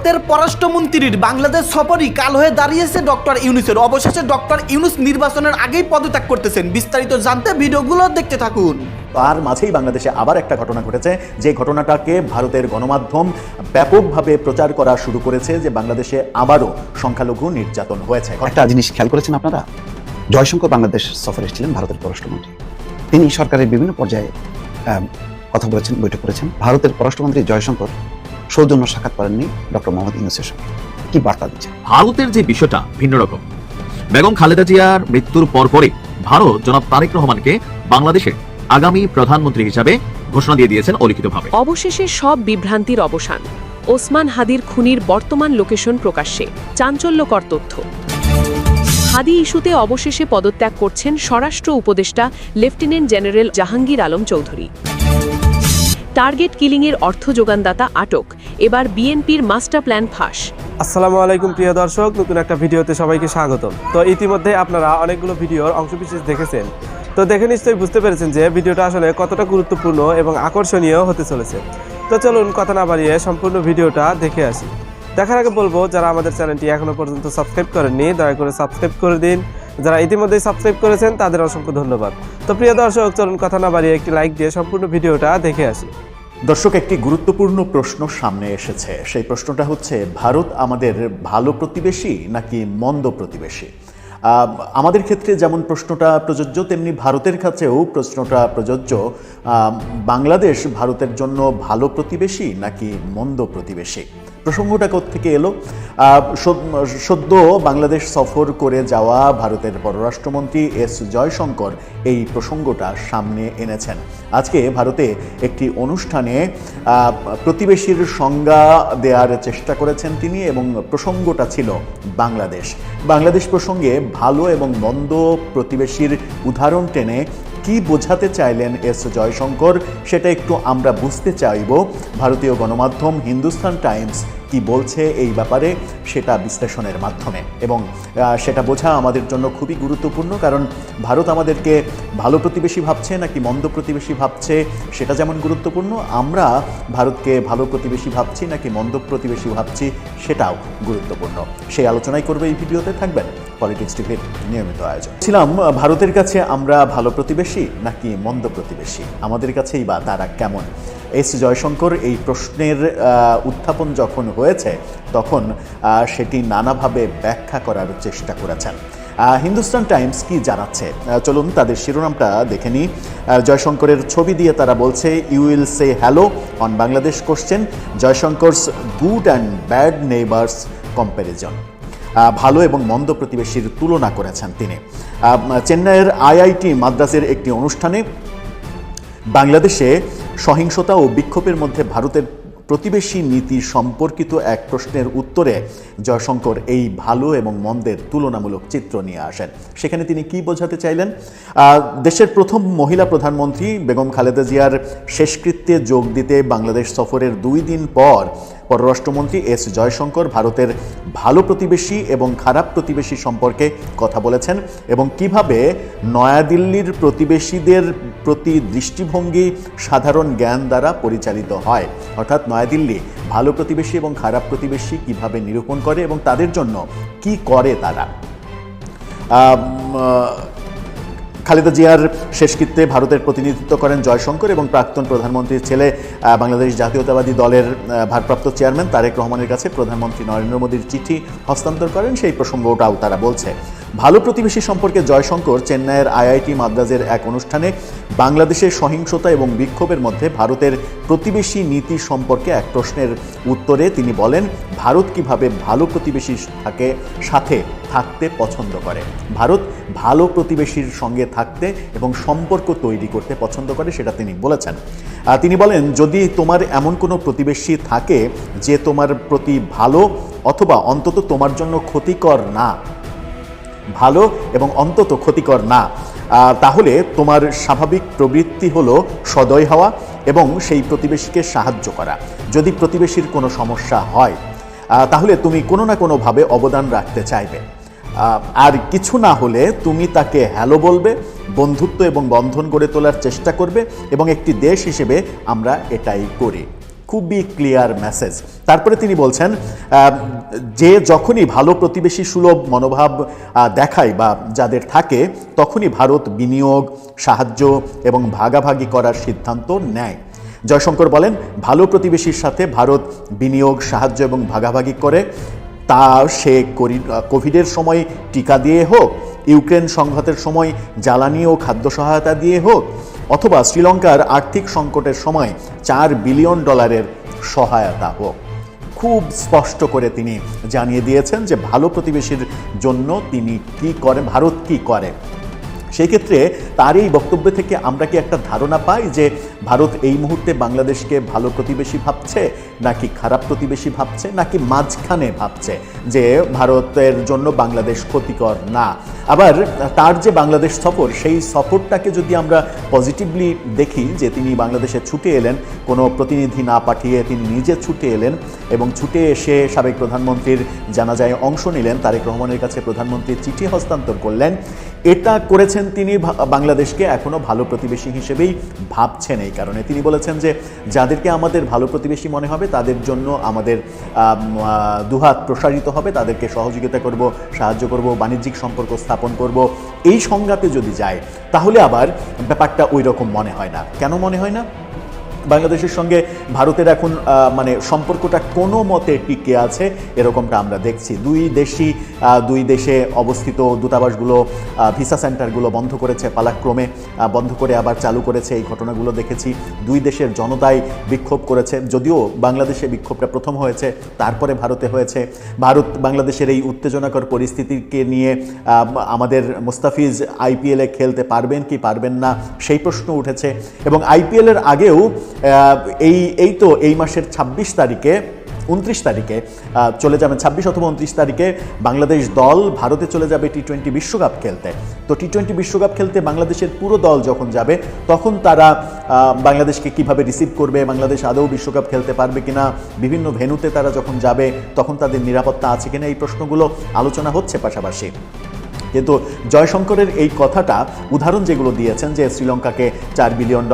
ভারতের পররাষ্ট্রমন্ত্রীর বাংলাদেশ সফরই কাল হয়ে দাঁড়িয়েছে ডক্টর ইউনূসের। অবশেষে ডক্টর ইউনূস নির্বাচনের আগেই পদত্যাগ করতেছেন। বিস্তারিত জানতে ভিডিওগুলো দেখতে থাকুন। তার মাঝেই বাংলাদেশে আবার একটা ঘটনা ঘটেছে, যে ঘটনাটাকে ভারতের গণমাধ্যম ব্যাপকভাবে প্রচার করা শুরু করেছে, যে বাংলাদেশে আবারও সংখ্যালঘু নির্যাতন হয়েছে। একটা জিনিস খেয়াল করেছেন আপনারা, জয়শঙ্কর বাংলাদেশ সফরে এসেছিলেন ভারতের পররাষ্ট্রমন্ত্রী। তিনি সরকারের বিভিন্ন পর্যায়ে কথা বলেছেন, বৈঠক করেছেন। ভারতের পররাষ্ট্রমন্ত্রী জয়শঙ্কর সৌজন্য সাক্ষাৎ করেননি ডক্টর মোহাম্মদ ইউনূসের সঙ্গে। কি বার্তা দিচ্ছে? ভারতের যে বিষয়টা ভিন্ন রকম। বেগম খালেদা জিয়ার মৃত্যুর পরপরই ভারত জনাব তারেক রহমানকে বাংলাদেশের আগামী প্রধানমন্ত্রী হিসাবে ঘোষণা দিয়ে দিয়েছেন অলিখিতভাবে। অবশেষে সব বিভ্রান্তির অবসান। ওসমান হাদির খুনির বর্তমান লোকেশন প্রকাশ্যে, চাঞ্চল্যকর তথ্য। হাদি ইস্যুতে অবশেষে পদত্যাগ করছেন স্বরাষ্ট্র উপদেষ্টা lieutenant general Jahangir Alam Chowdhury. Target কিলিংয়ের অর্থ যোগানদাতা আটক, এবার বিএনপির মাস্টার প্ল্যান ফাঁস। আসসালামু আলাইকুম প্রিয় দর্শক, নতুন একটা ভিডিওতে সবাইকে স্বাগতম। তো ইতিমধ্যে আপনারা অনেকগুলো ভিডিওর অংশবিশেষ দেখেছেন, তো দেখে নিশ্চয়ই বুঝতে পেরেছেন যে ভিডিওটা আসলে কতটা গুরুত্বপূর্ণ এবং আকর্ষণীয় হতে চলেছে। তো চলুন কথা না বাড়িয়ে সম্পূর্ণ ভিডিওটা দেখে আসি। দেখার আগে বলবো, যারা আমাদের চ্যানেলটি এখনও পর্যন্ত সাবস্ক্রাইব করেননি দয়া করে সাবস্ক্রাইব করে দিন। যারা ইতিমধ্যেই সাবস্ক্রাইব করেছেন তাদের অসংখ্য ধন্যবাদ। তো প্রিয় দর্শক, চলুন কথা না বাড়িয়ে একটি লাইক দিয়ে সম্পূর্ণ ভিডিওটা দেখে আসি। দর্শক, একটি গুরুত্বপূর্ণ প্রশ্ন সামনে এসেছে। সেই প্রশ্নটা হচ্ছে, ভারত আমাদের ভালো প্রতিবেশী নাকি মন্দ প্রতিবেশী? আমাদের ক্ষেত্রে যেমন প্রশ্নটা প্রযোজ্য, তেমনি ভারতের কাছেও প্রশ্নটা প্রযোজ্য। বাংলাদেশ ভারতের জন্য ভালো প্রতিবেশী নাকি মন্দ প্রতিবেশী? প্রসঙ্গটা কোত্থেকে এলো? সদ্য বাংলাদেশ সফর করে যাওয়া ভারতের পররাষ্ট্রমন্ত্রী এস জয়শঙ্কর এই প্রসঙ্গটা সামনে এনেছেন। আজকে ভারতে একটি অনুষ্ঠানে প্রতিবেশীর সংজ্ঞা দেওয়ার চেষ্টা করেছেন তিনি, এবং প্রসঙ্গটা ছিল বাংলাদেশ প্রসঙ্গে ভালো এবং মন্দ প্রতিবেশীর উদাহরণ টেনে কি বোঝাতে চাইলেন এস জয়শঙ্কর, সেটা একটু আমরা বুঝতে চাইব। ভারতীয় গণমাধ্যম হিন্দুস্তান টাইমস কি বলছে এই ব্যাপারে, সেটা বিশ্লেষণের মাধ্যমে, এবং সেটা বোঝা আমাদের জন্য খুবই গুরুত্বপূর্ণ। কারণ ভারত আমাদেরকে ভালো প্রতিবেশী ভাবছে নাকি মন্দ প্রতিবেশী ভাবছে, সেটা যেমন গুরুত্বপূর্ণ, আমরা ভারতকে ভালো প্রতিবেশী ভাবছি নাকি মন্দ প্রতিবেশী ভাবছি, সেটাও গুরুত্বপূর্ণ। সেই আলোচনাই করবে এই ভিডিওতে। থাকবেন পলিটিক্স টিভির নিয়মিত আয়োজন। ছিলাম ভারতের কাছে আমরা ভালো প্রতিবেশী নাকি মন্দ প্রতিবেশী, আমাদের কাছেই বা তারা কেমন? এস জয়শঙ্কর এই প্রশ্নের উত্থাপন যখন হয়েছে, তখন সেটি নানাভাবে ব্যাখ্যা করার চেষ্টা করেছেন। হিন্দুস্তান টাইমস কি জানাচ্ছে, চলুন তাদের শিরোনামটা দেখে নিই। জয়শঙ্করের ছবি দিয়ে তারা বলছে, you will say hello on Bangladesh question, Jaishankar's good and bad neighbours comparison. ভালো এবং মন্দ প্রতিবেশীর তুলনা করেছেন তিনি। চেন্নাইয়ের আইআইটি মাদ্রাসের একটি অনুষ্ঠানে বাংলাদেশে সহিংসতা ও বিক্ষোভের মধ্যে ভারতের প্রতিবেশী নীতি সম্পর্কিত এক প্রশ্নের উত্তরে জয়শঙ্কর এই ভালো এবং মন্দের তুলনামূলক চিত্র নিয়ে আসেন। সেখানে তিনি কি বোঝাতে চাইলেন? দেশের প্রথম মহিলা প্রধানমন্ত্রী বেগম খালেদা জিয়ার শেষকৃত্যে যোগ দিতে বাংলাদেশ সফরের 2 দিন পর পররাষ্ট্রমন্ত্রী এস জয়শঙ্কর ভারতের ভালো প্রতিবেশী এবং খারাপ প্রতিবেশী সম্পর্কে কথা বলেছেন, এবং কিভাবে নয়াদিল্লির প্রতিবেশীদের প্রতি দৃষ্টিভঙ্গি সাধারণ জ্ঞান দ্বারা পরিচালিত হয়। অর্থাৎ নয়াদিল্লি ভালো প্রতিবেশী এবং খারাপ প্রতিবেশী কিভাবে নিরূপণ করে এবং তাদের জন্য কি করে তারা। খালেদা জিয়ার শেষকৃত্যে ভারতের প্রতিনিধিত্ব করেন জয়শঙ্কর, এবং প্রাক্তন প্রধানমন্ত্রীর ছেলে বাংলাদেশ জাতীয়তাবাদী দলের ভারপ্রাপ্ত চেয়ারম্যান তারেক রহমানের কাছে প্রধানমন্ত্রী নরেন্দ্র মোদীর চিঠি হস্তান্তর করেন। সেই প্রসঙ্গটাও তারা বলছে। ভালো প্রতিবেশী সম্পর্কে জয়শঙ্কর চেন্নাইয়ের আইআইটি মাদ্রাজের এক অনুষ্ঠানে বাংলাদেশের সহিংসতা এবং বিক্ষোভের মধ্যে ভারতের প্রতিবেশী নীতি সম্পর্কে এক প্রশ্নের উত্তরে তিনি বলেন, ভারত কিভাবে ভালো প্রতিবেশীর সাথে থাকতে পছন্দ করে। ভারত ভালো প্রতিবেশীর সঙ্গে থাকতে এবং সম্পর্ক তৈরি করতে পছন্দ করে, সেটা তিনি বলেছেন। তিনি বলেন, যদি তোমার এমন কোনো প্রতিবেশী থাকে যে তোমার প্রতি ভালো অথবা অন্তত তোমার জন্য ক্ষতিকর না, ভালো এবং অন্তত ক্ষতিকর না, তাহলে তোমার স্বাভাবিক প্রবৃত্তি হলো সদয় হওয়া এবং সেই প্রতিবেশীকে সাহায্য করা। যদি প্রতিবেশীর কোনো সমস্যা হয় তাহলে তুমি কোনো না কোনোভাবে অবদান রাখতে চাইবে, আর কিছু না হলে তুমি তাকে হ্যালো বলবে, বন্ধুত্ব এবং বন্ধন গড়ে তোলার চেষ্টা করবে, এবং একটি দেশ হিসেবে আমরা এটাই করি। খুবই ক্লিয়ার মেসেজ। তারপরে তিনি বলছেন যে যখনই ভালো প্রতিবেশী সুলভ মনোভাব দেখায় বা যাদের থাকে, তখনই ভারত বিনিয়োগ, সাহায্য এবং ভাগাভাগি করার সিদ্ধান্ত নেয়। জয়শঙ্কর বলেন, ভালো প্রতিবেশীর সাথে ভারত বিনিয়োগ, সাহায্য এবং ভাগাভাগি করে, তা সে কোভিডের সময় টিকা দিয়ে হোক, ইউক্রেন সংঘাতের সময় জ্বালানি ও খাদ্য সহায়তা দিয়ে হোক, অথবা শ্রীলঙ্কার আর্থিক সংকটের সময় $4 বিলিয়ন সহায়তা হোক। খুব স্পষ্ট করে তিনি জানিয়ে দিয়েছেন যে ভালো প্রতিবেশীর জন্য তিনি কি করে, ভারত কি করে। সেই ক্ষেত্রে তার এই বক্তব্য থেকে আমরা কি একটা ধারণা পাই যে ভারত এই মুহূর্তে বাংলাদেশকে ভালো প্রতিবেশী ভাবছে, নাকি খারাপ প্রতিবেশী ভাবছে, নাকি মাঝখানে ভাবছে যে ভারতের জন্য বাংলাদেশ ক্ষতিকর না? আবার তার যে বাংলাদেশ সফর, সেই সফরটাকে যদি আমরা পজিটিভলি দেখি, যে তিনি বাংলাদেশে ছুটে এলেন, কোনো প্রতিনিধি না পাঠিয়ে তিনি নিজে ছুটে এলেন এবং ছুটে এসে সাবেক প্রধানমন্ত্রীর জানাজায় অংশ নিলেন, তারেক রহমানের কাছে প্রধানমন্ত্রীর চিঠি হস্তান্তর করলেন, এটা করেছেন তিনি বাংলাদেশকে এখনো ভালো প্রতিবেশী হিসেবেই ভাবছেন। এই কারণে তিনি বলেছেন যে যাদেরকে আমাদের ভালো প্রতিবেশী মনে হবে তাদের জন্য আমাদের দুহাত প্রসারিত হবে, তাদেরকে সহযোগিতা করব, সাহায্য করব, বাণিজ্যিক সম্পর্ক স্থাপন করব। এই সংজ্ঞাতে যদি যায় তাহলে আবার ব্যাপারটা ওই রকম মনে হয় না। কেন মনে হয় না? বাংলাদেশের সঙ্গে ভারতের এখন মানে সম্পর্কটা কোনো মতে টিকে আছে এরকমটা আমরা দেখছি। দুই দেশে অবস্থিত দূতাবাসগুলো, ভিসা সেন্টারগুলো বন্ধ করেছে পালাক্রমে, বন্ধ করে আবার চালু করেছে, এই ঘটনাগুলো দেখেছি। দুই দেশের জনতাই বিক্ষোভ করেছে, যদিও বাংলাদেশে বিক্ষোভটা প্রথম হয়েছে, তারপরে ভারতে হয়েছে। ভারত বাংলাদেশের এই উত্তেজনাকর পরিস্থিতিকে নিয়ে আমাদের মুস্তাফিজ আইপিএলে খেলতে পারবেন কি পারবেন না সেই প্রশ্ন উঠেছে। এবং আইপিএলের আগেও এই মাসের 29 তারিখে চলে যাবেন, 26 অথবা 29 তারিখে বাংলাদেশ দল ভারতে চলে যাবে টি-20 বিশ্বকাপ খেলতে। তো টি-20 বিশ্বকাপ খেলতে বাংলাদেশের পুরো দল যখন যাবে, তখন তারা বাংলাদেশকে কিভাবে রিসিভ করবে, বাংলাদেশ আদৌ বিশ্বকাপ খেলতে পারবে কিনা, বিভিন্ন ভেন্যুতে তারা যখন যাবে তখন তাদের নিরাপত্তা আছে কিনা, এই প্রশ্নগুলো আলোচনা হচ্ছে পাশাপাশি। কিন্তু জয়শঙ্করের এই কথাটা, উদাহরণ যেগুলো দিয়েছেন যে শ্রীলঙ্কাকে $4 বিলিয়ন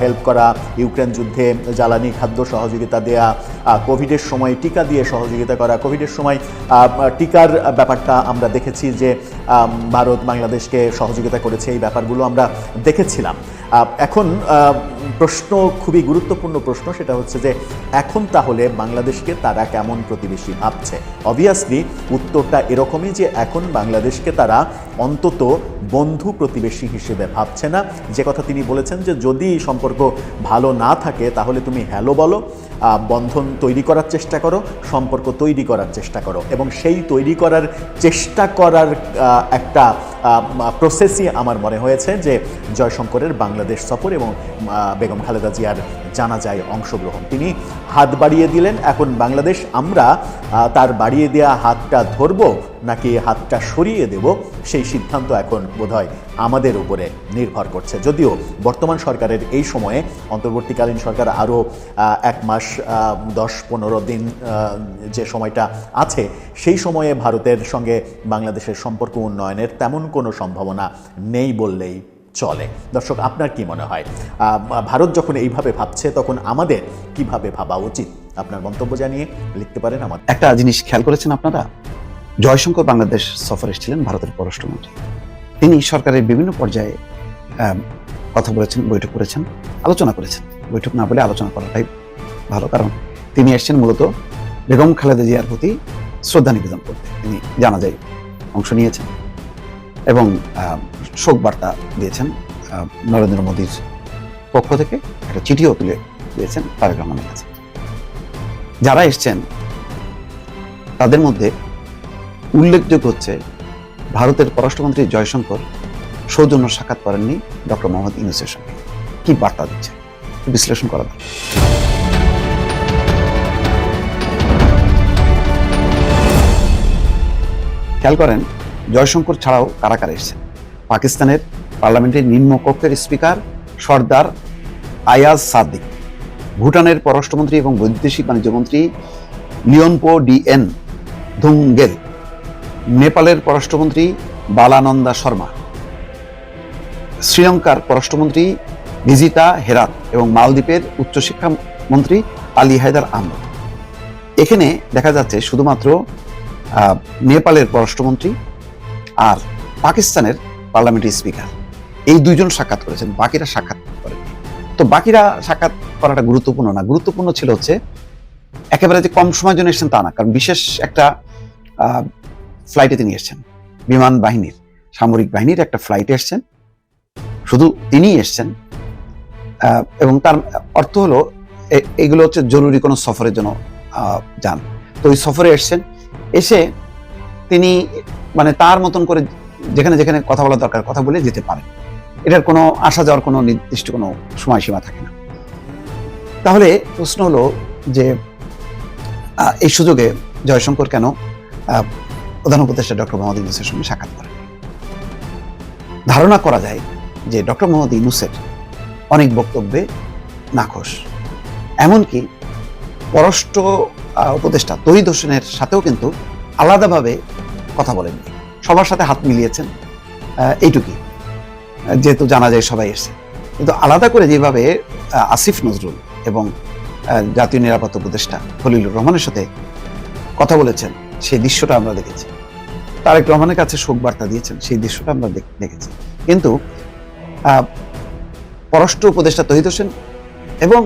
হেল্প করা, ইউক্রেন যুদ্ধে জ্বালানি খাদ্য সহযোগিতা দেয়া, কোভিডের সময় টিকা দিয়ে সহযোগিতা করা, কোভিডের সময় টিকার ব্যাপারটা আমরা দেখেছি যে ভারত বাংলাদেশকে সহযোগিতা করেছে, এই ব্যাপারগুলো আমরা দেখেছিলাম। এখন প্রশ্ন, খুবই গুরুত্বপূর্ণ প্রশ্ন, সেটা হচ্ছে যে এখন তাহলে বাংলাদেশকে তারা কেমন প্রতিবেশী ভাবছে? অবভিয়াসলি উত্তরটা এরকমই যে এখন বাংলাদেশকে তারা অন্তত বন্ধু প্রতিবেশী হিসেবে ভাবছে না। যে কথা তিনি বলেছেন যে যদি সম্পর্ক ভালো না থাকে তাহলে তুমি হ্যালো বলো, বন্ধন তৈরি করার চেষ্টা করো, সম্পর্ক তৈরি করার চেষ্টা করো, এবং সেই তৈরি করার চেষ্টা করার একটা প্রসেসই আমার মনে হয়েছে যে জয়শঙ্করের বাংলাদেশ সফর এবং বেগম খালেদা জিয়ার জানাজায় অংশগ্রহণ। তিনি হাত বাড়িয়ে দিলেন। এখন বাংলাদেশ আমরা তার বাড়িয়ে দেওয়া হাতটা ধরবো নাকি হাতটা সরিয়ে দেব, সেই সিদ্ধান্ত এখন বোধহয় আমাদের উপরে নির্ভর করছে। যদিও বর্তমান সরকারের এই সময়ে, অন্তর্বর্তীকালীন সরকার আরও 1 মাস 10-15 দিন যে সময়টা আছে, সেই সময়ে ভারতের সঙ্গে বাংলাদেশের সম্পর্ক উন্নয়নের তেমন কোনো সম্ভাবনা নেই বললেই চলে। দর্শক, আপনার কি মনে হয় ভারত যখন এইভাবে ভাবছে তখন আমাদের কিভাবে ভাবা উচিত? আপনার মন্তব্য জানিয়ে লিখতে পারেন আমাদের। একটা জিনিস খেয়াল করেছেন আপনারা, জয়শঙ্কর বাংলাদেশ সফরে এসেছিলেন ভারতের পররাষ্ট্রমন্ত্রী। তিনি সরকারের বিভিন্ন পর্যায়ে কথা বলেছেন, বৈঠক করেছেন, আলোচনা করেছেন। বৈঠক না বলে আলোচনা করাটাই ভালো, কারণ তিনি এসেছেন মূলত বেগম খালেদা জিয়ার প্রতি শ্রদ্ধা নিবেদন করতে। তিনি জানাজায় অংশ নিয়েছেন এবং শোক বার্তা দিয়েছেন। নরেন্দ্র মোদীর পক্ষ থেকে একটা চিঠিও তুলে দিয়েছেন তারেক রহমানের কাছে। যারা এসছেন তাদের মধ্যে উল্লেখযোগ্য হচ্ছে ভারতের পররাষ্ট্রমন্ত্রী জয়শঙ্কর সৌজন্য সাক্ষাৎ করেননি ডক্টর মোহাম্মদ ইউনূসের সঙ্গে। কি বার্তা দিচ্ছে বিশ্লেষণ করা দরকার। খেয়াল করেন, জয়শঙ্কর ছাড়াও কারা কারা এসেছেন। পাকিস্তানের পার্লামেন্টের নিম্নকক্ষের স্পিকার সর্দার আয়াজ সাদিক, ভুটানের পররাষ্ট্রমন্ত্রী এবং বৈদেশিক বাণিজ্য মন্ত্রী লিওনপো ডিএন ধুঙ্গেল, নেপালের পররাষ্ট্রমন্ত্রী বালানন্দা শর্মা, শ্রীলঙ্কার পররাষ্ট্রমন্ত্রী ভিজিটা হেরাত এবং মালদ্বীপের উচ্চশিক্ষা মন্ত্রী আলী হায়দার আহমদ। এখানে দেখা যাচ্ছে শুধুমাত্র নেপালের পররাষ্ট্রমন্ত্রী আর পাকিস্তানের পার্লামেন্টারি স্পিকার এই দুইজন সাক্ষাৎ করেছেন, বাকিরা সাক্ষাৎ করেননি। তো বাকিরা সাক্ষাৎ করাটা গুরুত্বপূর্ণ না, গুরুত্বপূর্ণ ছিল হচ্ছে একেবারে যে কম সময়ের জন্য এসেছেন তা না, কারণ বিশেষ একটা ফ্লাইটে তিনি এসেছেন, বিমান বাহিনীর সামরিক বাহিনীর একটা ফ্লাইটে এসেছেন, শুধু তিনিই এসেছেন। এবং তার অর্থ হলো এগুলো হচ্ছে জরুরি কোনো সফরের জন্য যান। তো ওই সফরে এসেছেন, এসে তিনি মানে তার মতন করে যেখানে যেখানে কথা বলা দরকার কথা বলে যেতে পারেন, এটার কোনো আসা যাওয়ার কোনো নির্দিষ্ট কোনো সময়সীমা থাকে না। তাহলে প্রশ্ন হলো যে এই সুযোগে জয়শঙ্কর কেন প্রধান উপদেষ্টা ডক্টর মোহাম্মদ ইউনূসের সঙ্গে সাক্ষাৎ করেন? ধারণা করা যায় যে ডক্টর মোহাম্মদ ইউনূসের অনেক বক্তব্যে নাখোশ, এমনকি পররাষ্ট্র উপদেষ্টা তৌহিদ হোসেনের সাথেও কিন্তু আলাদাভাবে কথা বলেননি, সবার সাথে হাত মিলিয়েছেন, এইটুকুই, যেহেতু জানা যায় সবাই এসছে। কিন্তু আলাদা করে যেভাবে আসিফ নজরুল এবং জাতীয় নিরাপত্তা উপদেষ্টা খলিলুর রহমানের সাথে কথা বলেছেন, সেই দৃশ্যটা আমরা দেখেছি। তারেক রহমানের কাছে শোক বার্তা দিয়েছেন, সেই দৃশ্যটা আমরা দেখেছি। কিন্তু পররাষ্ট্র উপদেষ্টা তৌহিদ হোসেন এবং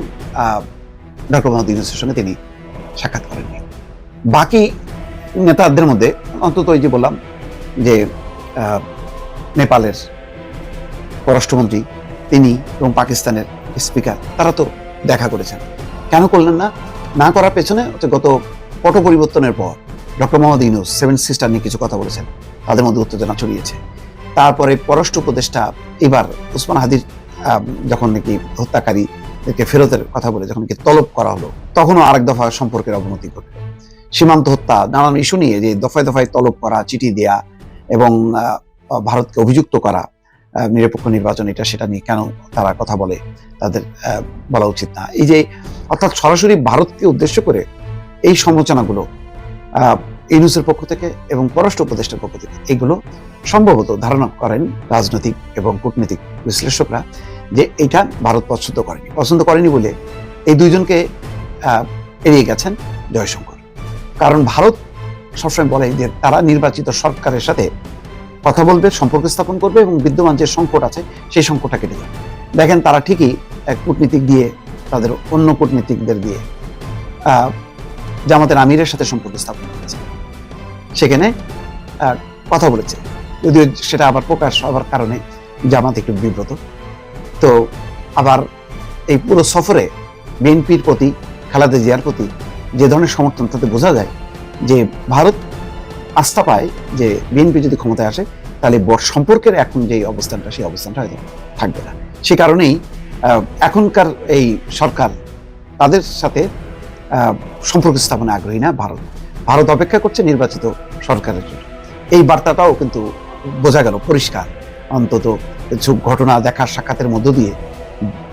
ডক্টর মোহাম্মদ ইউনূসের সঙ্গে তিনি সাক্ষাৎ করেননি। বাকি নেতাদের মধ্যে অন্তত এই যে বললাম যে নেপালের পররাষ্ট্রমন্ত্রী তিনি এবং পাকিস্তানের স্পিকার তারা তো দেখা করেছেন। কেন করলেন না? না করার পেছনে হচ্ছে গত পট পরিবর্তনের পর ডক্টর মোহাম্মদ ইউনূস 7 সিস্টার নিয়ে কিছু কথা বলেছেন, তাদের মধ্যে উত্তেজনা ছড়িয়েছে। তারপরে পররাষ্ট্র উপদেষ্টা এবার ওসমান হাদির যখন নাকি হত্যাকারীদেরকে ফেরতের কথা বলে যখন নাকি তলব করা হলো, তখনও আরেক দফা সম্পর্কের অবনতি ঘটল। সীমান্ত হত্যা, নানান ইস্যু নিয়ে যে দফায় দফায় তলব করা, চিঠি দেয়া এবং ভারতকে অভিযুক্ত করা নিরপেক্ষ নির্বাচন এটা সেটা নিয়ে কেন তারা কথা বলে, তাদের বলা উচিত না। এই যে অর্থাৎ সরাসরি ভারতকে উদ্দেশ্য করে এই সমালোচনাগুলো ইউনূসের পক্ষ থেকে এবং পররাষ্ট্র উপদেষ্টার পক্ষ থেকে, এগুলো সম্ভবত ধারণা করেন রাজনৈতিক এবং কূটনৈতিক বিশ্লেষকরা যে এটা ভারত পছন্দ করেনি বলে এই দুইজনকে এড়িয়ে গেছেন জয়শঙ্কর। কারণ ভারত সবসময় বলে যে তারা নির্বাচিত সরকারের সাথে কথা বলবে, সম্পর্ক স্থাপন করবে এবং বিদ্যমান যে সংকট আছে সেই সংকটটা কেটে যাবে। দেখেন তারা ঠিকই কূটনীতিক দিয়ে, তাদের অন্য কূটনীতিকদের দিয়ে জামাতের আমিরের সাথে সম্পর্ক স্থাপন করেছে, সেখানে কথা বলেছে, যদিও সেটা আবার প্রকাশ হওয়ার কারণে জামাত একটু বিব্রত। তো আবার এই পুরো সফরে বিএনপির প্রতি, খালেদা জিয়ার প্রতি যে ধরনের সমর্থন, তাতে বোঝা যায় যে ভারত আস্থা পায় যে বিএনপি যদি ক্ষমতায় আসে তাহলে সম্পর্কের এখন যে অবস্থানটা, সেই অবস্থানটা হয়তো থাকবে না। সে কারণেই এখনকার এই সরকার তাদের সাথে সম্পর্ক স্থাপনে আগ্রহী না। ভারত অপেক্ষা করছে নির্বাচিত সরকারের জন্য। এই বার্তাটাও কিন্তু বোঝা গেল পরিষ্কার, অন্তত কিছু ঘটনা দেখার সাক্ষাতের মধ্য দিয়ে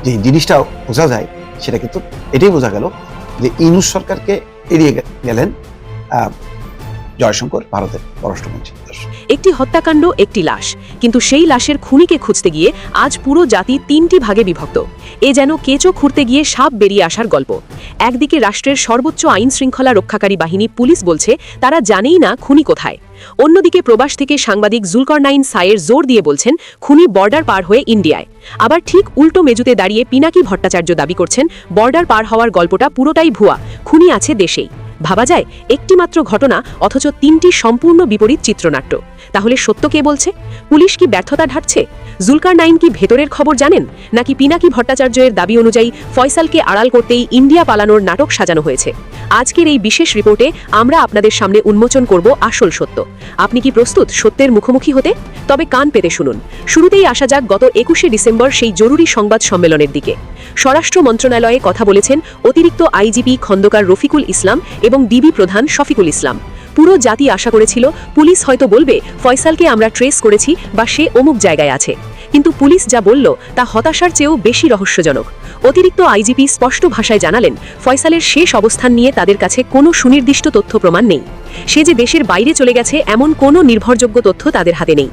যে জিনিসটা বোঝা যায় সেটা কিন্তু এটাই বোঝা গেল যে ইউনূস সরকারকে এড়িয়ে গেলেন জয়শঙ্কর, ভারতের পররাষ্ট্রমন্ত্রী। একটি হত্যাকাণ্ড, একটি লাশ, কিন্তু সেই লাশের খুনিকে খুঁজতে গিয়ে আজ পুরো জাতি 3টি ভাগে বিভক্ত। এ যেন কেঁচো খুঁড়তে গিয়ে সাপ বেরিয়ে আসার গল্প। একদিকে রাষ্ট্রের সর্বোচ্চ আইন শৃঙ্খলা রক্ষাকারী বাহিনী পুলিশ বলছে তারা জানেই না খুনি কোথায়। অন্যদিকে প্রবাস থেকে সাংবাদিক জুলকারনাইন সায়ের জোর দিয়ে বলছেন খুনি বর্ডার পার হয়ে ইন্ডিয়ায়। আবার ঠিক উল্টো মেজুতে দাঁড়িয়ে পিনাকি ভট্টাচার্য দাবি করছেন বর্ডার পার হওয়ার গল্পটা পুরোটাই ভুয়া, খুনি আছে দেশেই। ভাবা যায় একটি মাত্র ঘটনা অথচ 3টি সম্পূর্ণ বিপরীত চিত্রনাট্য। তাহলে সত্য কে বলছে? পুলিশ কি ব্যর্থতা ঢাকছে? জুলকারনাইন কি ভেতরের খবর জানেন, নাকি পিনাকি ভট্টাচার্যের দাবি অনুযায়ী ফয়সালকে আড়াল করতেই ইন্ডিয়া পালানোর নাটক সাজানো হয়েছে? আজকের এই বিশেষ রিপোর্টে আমরা আপনাদের সামনে উন্মোচন করব আসল সত্য। আপনি কি প্রস্তুত সত্যের মুখোমুখি হতে? তবে কান পেতে শুনুন। শুরুতেই আসা যাক গত 21শে ডিসেম্বর সেই জরুরি সংবাদ সম্মেলনের দিকে। স্বরাষ্ট্র মন্ত্রণালয়ে কথা বলেছেন অতিরিক্ত আইজিপি খন্দকার রফিকুল ইসলাম এবং ডিবি প্রধান শফিকুল ইসলাম। পুরো জাতি আশা করেছিল পুলিশ হয়তো বলবে ফয়সালকে আমরা ট্রেস করেছি বা সে অমুক জায়গায় আছে, কিন্তু পুলিশ যা বলল তা হতাশার চেয়েও বেশি রহস্যজনক। অতিরিক্ত আইজিপি স্পষ্ট ভাষায় জানালেন ফয়সালের শেষ অবস্থান নিয়ে তাদের কাছে কোনো সুনির্দিষ্ট তথ্য প্রমাণ নেই। সে যে দেশের বাইরে চলে গেছে এমন কোনো নির্ভরযোগ্য তথ্য তাদের হাতে নেই।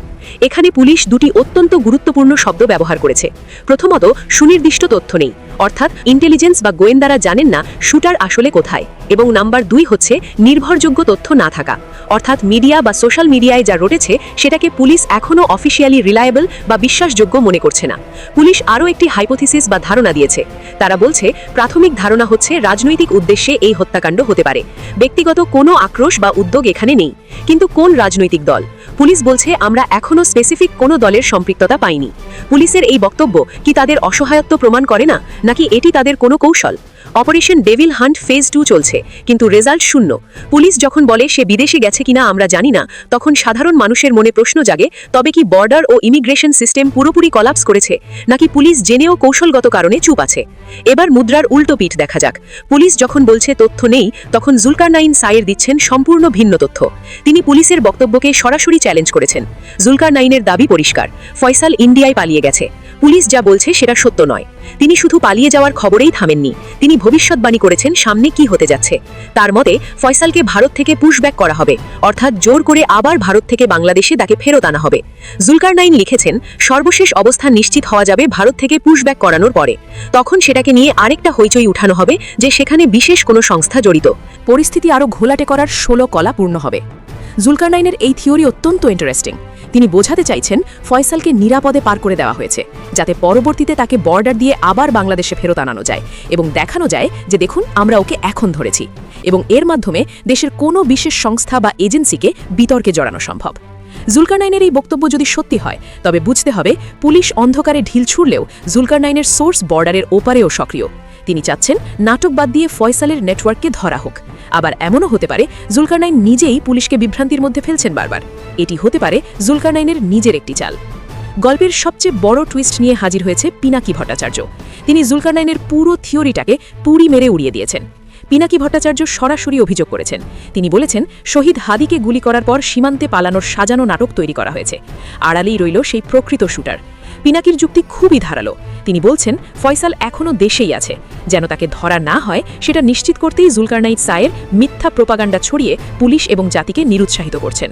এখানে পুলিশ দুটি অত্যন্ত গুরুত্বপূর্ণ শব্দ ব্যবহার করেছে। প্রথমত, সুনির্দিষ্ট তথ্য নেই, অর্থাৎ ইন্টেলিজেন্স বা গোয়েন্দারা জানেন না শুটার আসলে কোথায়। এবং নাম্বার 2 হচ্ছে নির্ভরযোগ্য তথ্য না থাকা, অর্থাৎ মিডিয়া বা সোশ্যাল মিডিয়ায় যা রটেছে সেটাকে পুলিশ এখনও অফিসিয়ালি রিলায়েবল বা বিশ্বাসযোগ্য মনে করছে না। পুলিশ আরও একটি হাইপোথিসিস বা ধারণা দিয়েছে। তারা বলছে প্রাথমিক ধারণা হচ্ছে রাজনৈতিক উদ্দেশ্যে এই হত্যাকাণ্ড হতে পারে। ব্যক্তিগত কোনো আক্রোশ বা উদ্যোগ এখানে নেই। কিন্তু কোন রাজনৈতিক দল? পুলিশ বলছে আমরা এখনও স্পেসিফিক কোনো দলের সম্পৃক্ততা পাইনি। পুলিশের এই বক্তব্য কি তাদের অসহায়ত্ব প্রমাণ করে না, নাকি এটি তাদের কোনো কৌশল? অপারেশন ডেভিল হান্ট ফেজ 2 চলছে, কিন্তু রেজাল্ট শূন্য। পুলিশ যখন বলে সে বিদেশে গেছে কিনা আমরা জানি না, তখন সাধারণ মানুষের মনে প্রশ্ন জাগে, তবে কি বর্ডার ও ইমিগ্রেশন সিস্টেম পুরোপুরি কলাপস করেছে, নাকি পুলিশ জেনেও কৌশলগত কারণে চুপ আছে? এবার মুদ্রার উল্টো পিঠ দেখা যাক। পুলিশ যখন বলছে তথ্য নেই, তখন জুলকারনাইন সায়ের দিচ্ছেন সম্পূর্ণ ভিন্ন তথ্য। তিনি পুলিশের বক্তব্যকে সরাসরি চ্যালেঞ্জ করেছেন। জুলকারনাইনের দাবি পরিষ্কার, ফয়সাল ইন্ডিয়ায় পালিয়ে গেছে। পুলিশ যা বলছে সেটা সত্য নয়। তিনি শুধু পালিয়ে যাওয়ার খবরেই থামেননি, তিনি ভবিষ্যৎবাণী করেছেন সামনে কি হতে যাচ্ছে। তার মতে ফয়সালকে ভারত থেকে পুশব্যাক করা হবে, অর্থাৎ জোর করে আবার ভারত থেকে বাংলাদেশে তাকে ফেরত আনা হবে। জুলকারনাইন লিখেছেন সর্বশেষ অবস্থান নিশ্চিত হওয়া যাবে ভারত থেকে পুশব্যাক করানোর পরে। তখন সেটাকে নিয়ে আরেকটা হইচই উঠানো হবে যে সেখানে বিশেষ কোনো সংস্থা জড়িত। পরিস্থিতি আরও ঘোলাটে করার 16 কলা পূর্ণ হবে। জুলকারনাইনের এই থিওরি অত্যন্ত ইন্টারেস্টিং। তিনি বোঝাতে চাইছেন ফয়সালকে নিরাপদে পার করে দেওয়া হয়েছে, যাতে পরবর্তীতে তাকে বর্ডার দিয়ে আবার বাংলাদেশে ফেরত আনানো যায় এবং দেখানো যায় যে দেখুন আমরা ওকে এখন ধরেছি, এবং এর মাধ্যমে দেশের কোনো বিশেষ সংস্থা বা এজেন্সিকে বিতর্কে জড়ানো সম্ভব। জুলকারনাইনের এই বক্তব্য যদি সত্যি হয়, তবে বুঝতে হবে পুলিশ অন্ধকারে ঢিল ছুড়লেও জুলকারনাইনের সোর্স বর্ডারের ওপারেও সক্রিয়। তিনি চাচ্ছেন নাটক বাদ দিয়ে ফয়সালের নেটওয়ার্ককে ধরা হোক। আবার এমনও হতে পারে জুলকারনাইন নিজেই পুলিশকে বিভ্রান্তির মধ্যে ফেলছেন বারবার। এটি হতে পারে জুলকারনাইনের নিজের একটি চাল। গল্পের সবচেয়ে বড় টুইস্ট নিয়ে হাজির হয়েছে পিনাকি ভট্টাচার্য। তিনি জুলকারনাইনের পুরো থিওরিটাকে পুরি মেরে উড়িয়ে দিয়েছেন। পিনাকি ভট্টাচার্য সরাসরি অভিযোগ করেছেন। তিনি বলেছেন শহীদ হাদিকে গুলি করার পর সীমান্তে পালানোর সাজানো নাটক তৈরি করা হয়েছে। আড়ালেই রইল সেই প্রকৃত শুটার। পিনাকির যুক্তি খুবই ধারালো। তিনি বলছেন ফয়সাল এখনও দেশেই আছে, যেন তাকে ধরা না হয় সেটা নিশ্চিত করতেই জুলকারনাইন সায়ের মিথ্যা প্রোপাগান্ডা ছড়িয়ে পুলিশ এবং জাতিকে নিরুৎসাহিত করছেন।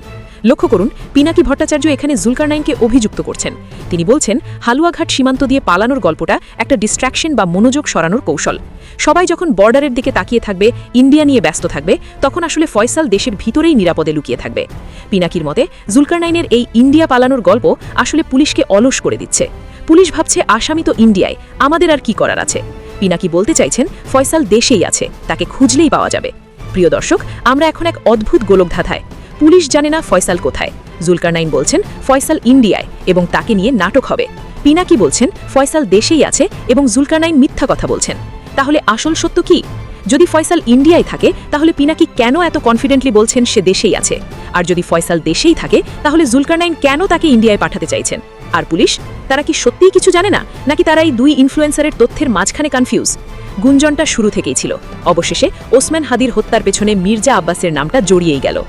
লক্ষ্য করুন, পিনাকি ভট্টাচার্য এখানে জুলকারনাইনকে অভিযুক্ত করছেন। তিনি বলছেন হালুয়াঘাট সীমান্ত দিয়ে পালানোর গল্পটা একটা ডিস্ট্র্যাকশন বা মনোযোগ সরানোর কৌশল। সবাই যখন বর্ডারের দিকে তাকিয়ে থাকবে, ইন্ডিয়া নিয়ে ব্যস্ত থাকবে, তখন আসলে ফয়সাল দেশের ভিতরেই নিরাপদে লুকিয়ে থাকবে। পিনাকির মতে জুলকারনাইনের এই ইন্ডিয়া পালানোর গল্প আসলে পুলিশকে অলস করে দিচ্ছে। পুলিশ ভাবছে আসামি তো ইন্ডিয়ায়, আমাদের আর কি করার আছে। পিনাকি বলতে চাইছেন ফয়সাল দেশেই আছে, তাকে খুঁজলেই পাওয়া যাবে। প্রিয় দর্শক, আমরা এখন এক অদ্ভুত গোলকধাঁধায়। পুলিশ জানে না ফয়সাল কোথায়। জুলকারনাইন বলছেন ফয়সাল ইন্ডিয়ায় এবং তাকে নিয়ে নাটক হবে। পিনাকি বলছেন ফয়সাল দেশেই আছে এবং জুলকারনাইন মিথ্যা কথা বলছেন। তাহলে আসল সত্য কি? যদি ফয়সাল ইন্ডিয়ায় থাকে, তাহলে পিনাকি কেন এত কনফিডেন্টলি বলছেন সে দেশেই আছে? আর যদি ফয়সাল দেশেই থাকে, তাহলে জুলকারনাইন কেন তাকে ইন্ডিয়ায় পাঠাতে চাইছেন? আর পুলিশ, তারা কি সত্যিই কিছু জানে না, নাকি তারা এই দুই ইনফ্লুয়েন্সারের তথ্যের মাঝখানে কনফিউজ? গুঞ্জনটা শুরু থেকেই ছিল। অবশেষে ওসমান হাদির হত্যার পেছনে মির্জা আব্বাসের নামটা জড়িয়েই গেল।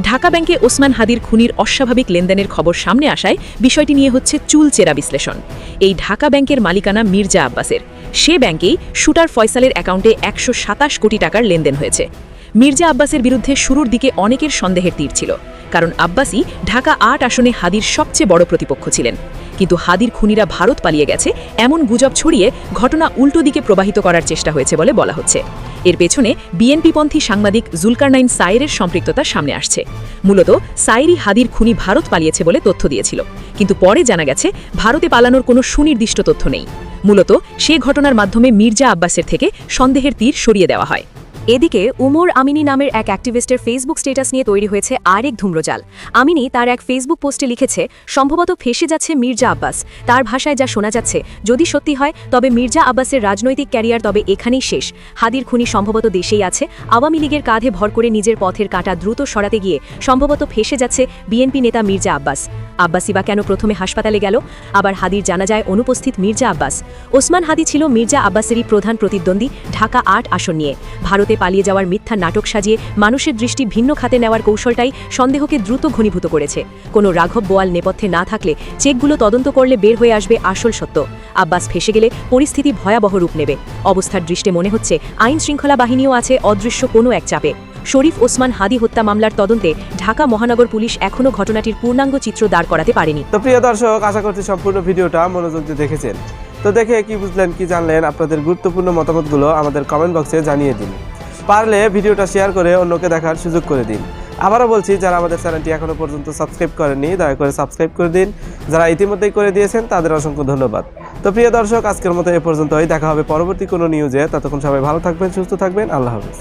ঢাকা ব্যাংকে ওসমান হাদির খুনির অস্বাভাবিক লেনদেনের খবর সামনে আসায় বিষয়টি নিয়ে হচ্ছে চুলচেরা বিশ্লেষণ। এই ঢাকা ব্যাংকের মালিকানা মির্জা আব্বাসের। সে ব্যাংকেই শুটার ফয়সালের অ্যাকাউন্টে 127 কোটি টাকার লেনদেন হয়েছে। মির্জা আব্বাসের বিরুদ্ধে শুরুর দিকে অনেকের সন্দেহের তীর ছিল, কারণ আব্বাসী ঢাকা 8 আসনে হাদির সবচেয়ে বড় প্রতিপক্ষ ছিলেন। কিন্তু হাদির খুনিরা ভারত পালিয়ে গেছে এমন গুজব ছড়িয়ে ঘটনা উল্টো দিকে প্রবাহিত করার চেষ্টা হয়েছে বলে বলা হচ্ছে। এর পেছনে বিএনপিপন্থী সাংবাদিক জুলকারনাইন সায়েরের সম্পৃক্ততা সামনে আসছে। মূলত সায়েরই হাদির খুনি ভারত পালিয়েছে বলে তথ্য দিয়েছিল, কিন্তু পরে জানা গেছে ভারতে পালানোর কোনো সুনির্দিষ্ট তথ্য নেই। মূলত সে ঘটনার মাধ্যমে মির্জা আব্বাসের থেকে সন্দেহের তীর সরিয়ে দেওয়া হয়। এদিকে উমর আমিনী নামের এক অ্যাক্টিভিস্টের ফেসবুক স্ট্যাটাস নিয়ে তৈরি হয়েছে আরেক ধূম্রজাল। আমিনী তার এক ফেসবুক পোস্টে লিখেছে সম্ভবত ফেসে যাচ্ছে মির্জা আব্বাস। তার ভাষায় যা শোনা যাচ্ছে, যদি সত্যি হয় তবে মির্জা আব্বাসের রাজনৈতিক ক্যারিয়ার তবে এখানেই শেষ। হাদির খুনি সম্ভবত দেশেই আছে। আওয়ামী লীগের কাঁধে ভর করে নিজের পথের কাঁটা দ্রুত সরাতে গিয়ে সম্ভবত ফেসে যাচ্ছে বিএনপি নেতা মির্জা আব্বাস। আব্বাসী বা কেন প্রথমে হাসপাতালে গেল? আবার হাদির জানা যায় অনুপস্থিত মির্জা আব্বাস। ওসমান হাদি ছিল মির্জা আব্বাসেরই প্রধান প্রতিদ্বন্দ্বী ঢাকা 8 আসন নিয়ে। ভারতে পালিয়ে যাওয়ার মিথ্যা নাটক সাজিয়ে মানুষের দৃষ্টি ভিন্ন খাতে নেওয়ার কৌশলটাই সন্দেহকে দ্রুত ঘনীভূত করেছে। কোনো রাঘব বোয়াল নেপথ্যে না থাকলে চেকগুলো তদন্ত করলে বের হয়ে আসবে আসল সত্য। আব্বাস ফেসে গেলে পরিস্থিতি ভয়াবহ রূপ নেবে। অবস্থার দৃষ্টে মনে হচ্ছে আইন শৃঙ্খলা বাহিনীও আছে অদৃশ্য কোনো এক চাপে। শরীফ ওসমান হাদি হত্যা মামলার তদন্তে ঢাকা মহানগর পুলিশ এখনও ঘটনাটির পূর্ণাঙ্গ চিত্র দাঁড় করাতে পারেনি। তো প্রিয় দর্শক, আশা করছি সম্পূর্ণ ভিডিওটা মনোযোগ দিয়ে দেখেছেন। তো দেখে কি বুঝলেন, কি জানলেন, আপনাদের গুরুত্বপূর্ণ মতামতগুলো আমাদের কমেন্ট বক্সে জানিয়ে দিন। পারলে ভিডিওটা শেয়ার করে অন্যকে দেখার সুযোগ করে দিন। আবারও বলছি, যারা আমাদের চ্যানেলটি এখনো পর্যন্ত সাবস্ক্রাইব করেননি দয়া করে সাবস্ক্রাইব করে দিন। যারা ইতিমধ্যেই করে দিয়েছেন তাদের অসংখ্য ধন্যবাদ। তো প্রিয় দর্শক, আজকের মতো এ পর্যন্তই। দেখা হবে পরবর্তী কোনো নিউজে। ততক্ষণ সবাই ভালো থাকবেন, সুস্থ থাকবেন। আল্লাহ হাফেজ।